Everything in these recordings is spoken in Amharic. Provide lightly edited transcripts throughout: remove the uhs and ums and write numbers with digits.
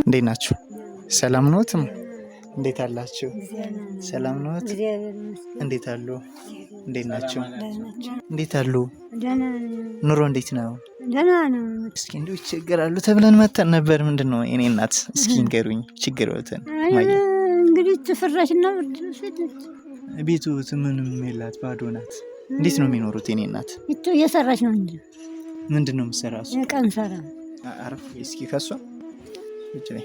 እንዴት ናችሁ? ሰላም ነዎትም? እንዴት አላችሁ? ሰላም ነዎት? እንዴት አሉ? እንዴት ናችሁ? እንዴት አሉ? ኑሮ እንዴት ነው? ደህና ነው። እስኪ እንደው ይቸገራሉ ተብለን መተን ነበር። ምንድነው የኔ እናት? እስኪ ንገሩኝ ችግሮትን። እንግዲህ ትፍራሽና ብርድ ቤቱ ምንም የላት ባዶ ናት። እንዴት ነው የሚኖሩት የኔ እናት? እቱ እየሰራች ነው እንጂ ምንድነው የምትሰራው? ቀን ሰራ። አረፍ እስኪ ከሷ እጭ ላይ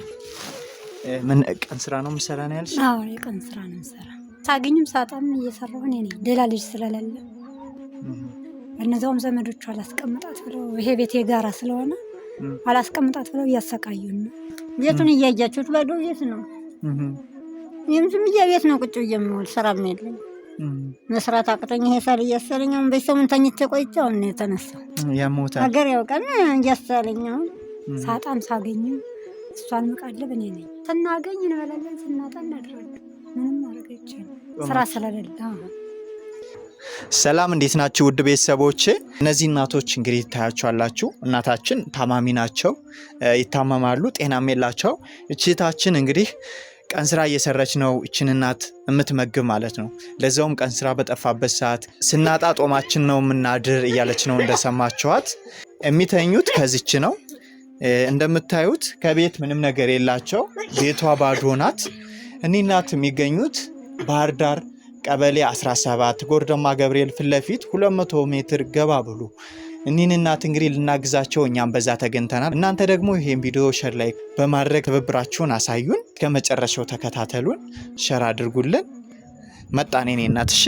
ምን ቀን ስራ ነው የምሰራ ነው ያልሽ? አዎ የቀን ስራ ነው የምሰራ። ሳገኝም ሳጣም እየሰራሁ እኔ ነኝ። ሌላ ልጅ ስለሌለ እነዛውም ዘመዶቹ አላስቀምጣት ብለው ይሄ ቤት የጋራ ስለሆነ አላስቀምጣት ብለው እያሰቃዩን ነው። ቤቱን እያያችሁት ባዶ ቤት ነው። ይሄም ዝም ቤት ነው ቁጭ ብዬ የምውል ስራም የለኝ። መስራት አቅቶኝ ይሄ ሳል እያሰለኝ አሁን በሰሙን ተኝቼ ቆይቼ አሁን ነው የተነሳው። ያሞታል ሀገር ያውቃል እያሰለኝ አሁን ሳጣም ሳገኝም እሷን መቃለብ እኔ ነኝ። ስናገኝ እንበላለን፣ ስናጣ እናድራለን። ምንም ማድረግ አይቻልም ስራ ስለሌለ። ሰላም እንዴት ናችሁ ውድ ቤተሰቦቼ? እነዚህ እናቶች እንግዲህ ታያቸዋላችሁ። እናታችን ታማሚ ናቸው፣ ይታመማሉ፣ ጤናም የላቸው። እቺታችን እንግዲህ ቀን ስራ እየሰራች ነው እቺን እናት የምትመግብ ማለት ነው። ለዛውም ቀን ስራ በጠፋበት ሰዓት ስናጣ ጦማችን ነው የምናድር እያለች ነው እንደሰማችኋት። የሚተኙት ከዚች ነው። እንደምታዩት ከቤት ምንም ነገር የላቸው፣ ቤቷ ባዶ ናት። እኒህ እናት የሚገኙት ባህር ዳር ቀበሌ 17 ጎርደማ ገብርኤል ፊት ለፊት 200 ሜትር ገባ ብሉ። እኒህን እናት እንግዲህ ልናግዛቸው እኛም በዛ ተገኝተናል። እናንተ ደግሞ ይሄን ቪዲዮ ሼር ላይ በማድረግ ትብብራችሁን አሳዩን። ከመጨረሻው ተከታተሉን፣ ሼር አድርጉልን። መጣኔ እኔ እናት እሺ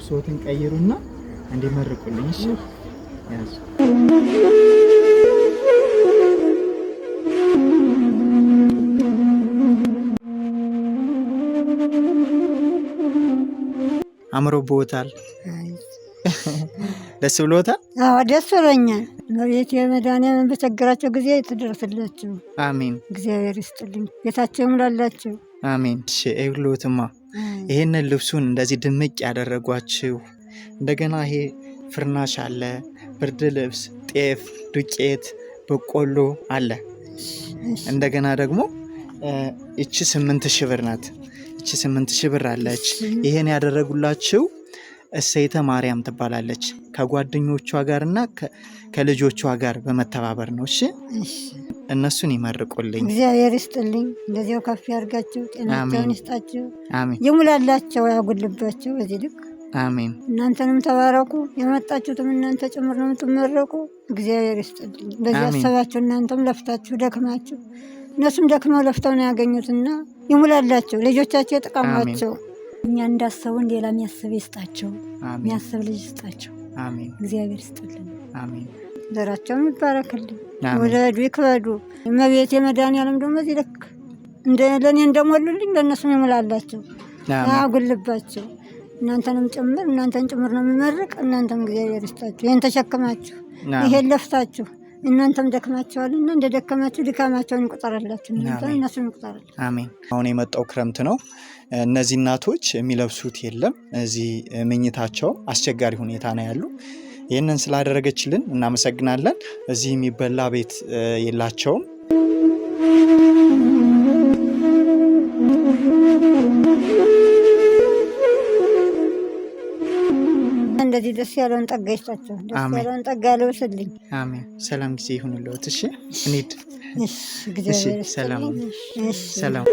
ሶትን ቀይሩና እንዲመርቁልኝ እሺ ያዝ። አምሮብዎታል? ደስ ብሎታል? አዎ ደስ ብሎኛል። በቤት የመድኃኒዓለም በቸገራቸው ጊዜ ትደርስላችሁ። አሜን። እግዚአብሔር ይስጥልኝ፣ ቤታቸው ይሙላላችሁ። አሜን። እሺ ይሁሉትማ። ይሄንን ልብሱን እንደዚህ ድምቅ ያደረጓችሁ እንደገና ይሄ ፍርናሽ አለ፣ ብርድ ልብስ፣ ጤፍ፣ ዱቄት፣ በቆሎ አለ። እንደገና ደግሞ እቺ 8000 ብር ናት። እቺ 8000 ብር አለች። ይሄን ያደረጉላችሁ እሰይተ ማርያም ትባላለች። ከጓደኞቿ ጋርና ከልጆቿ ጋር በመተባበር ነው። እሺ እነሱን ይመርቁልኝ። እግዚአብሔር ይስጥልኝ፣ እንደዚያው ከፍ ያርጋቸው፣ ጤናቸውን ይስጣቸው፣ አሜን። ይሙላላቸው፣ ያጉልባቸው በዚህ ልክ አሜን። እናንተንም ተባረኩ። የመጣችሁትም እናንተ ጭምር ነው የምትመረቁ። እግዚአብሔር ይስጥልኝ። በዚህ አሰባችሁ እናንተም ለፍታችሁ ደክማችሁ፣ እነሱም ደክመው ለፍተው ነው ያገኙትና ይሙላላቸው፣ ልጆቻቸው ይጥቀሟቸው። እኛ እንዳሰቡን ሌላ የሚያስብ ይስጣቸው፣ የሚያስብ ልጅ ይስጣቸው። አሜን። እግዚአብሔር ይስጥልኝ። አሜን። ዘራቸውን ይባረክልኝ፣ ወለዱ ይክበዱ። እመቤቴ መድኃኒዓለም ደግሞ እዚህ ልክ ለእኔ እንደሞሉልኝ ለእነሱም ይሙላላቸው፣ ያጉልባቸው። እናንተንም ጭምር እናንተን ጭምር ነው የሚመርቅ። እናንተም እግዚአብሔር ይስጣችሁ፣ ይህን ተሸክማችሁ ይሄን ለፍታችሁ እናንተም ደክማችኋልና እንደ ደከማችሁ ድካማቸውን ይቆጠራላችሁ፣ እናንተም እነሱን ይቆጠራላችሁ። አሜን። አሁን የመጣው ክረምት ነው። እነዚህ እናቶች የሚለብሱት የለም። እዚህ መኝታቸው አስቸጋሪ ሁኔታ ነው ያሉ። ይህንን ስላደረገችልን እናመሰግናለን። እዚህ የሚበላ ቤት የላቸውም። እንደዚህ ደስ ያለውን ጸጋ ይስጣቸው፣ ደስ ያለውን ጸጋ ያለውስልኝ። አሜን። ሰላም ጊዜ ይሁንልዎት። እሺ እንሂድ። እሺ ሰላም ሰላም።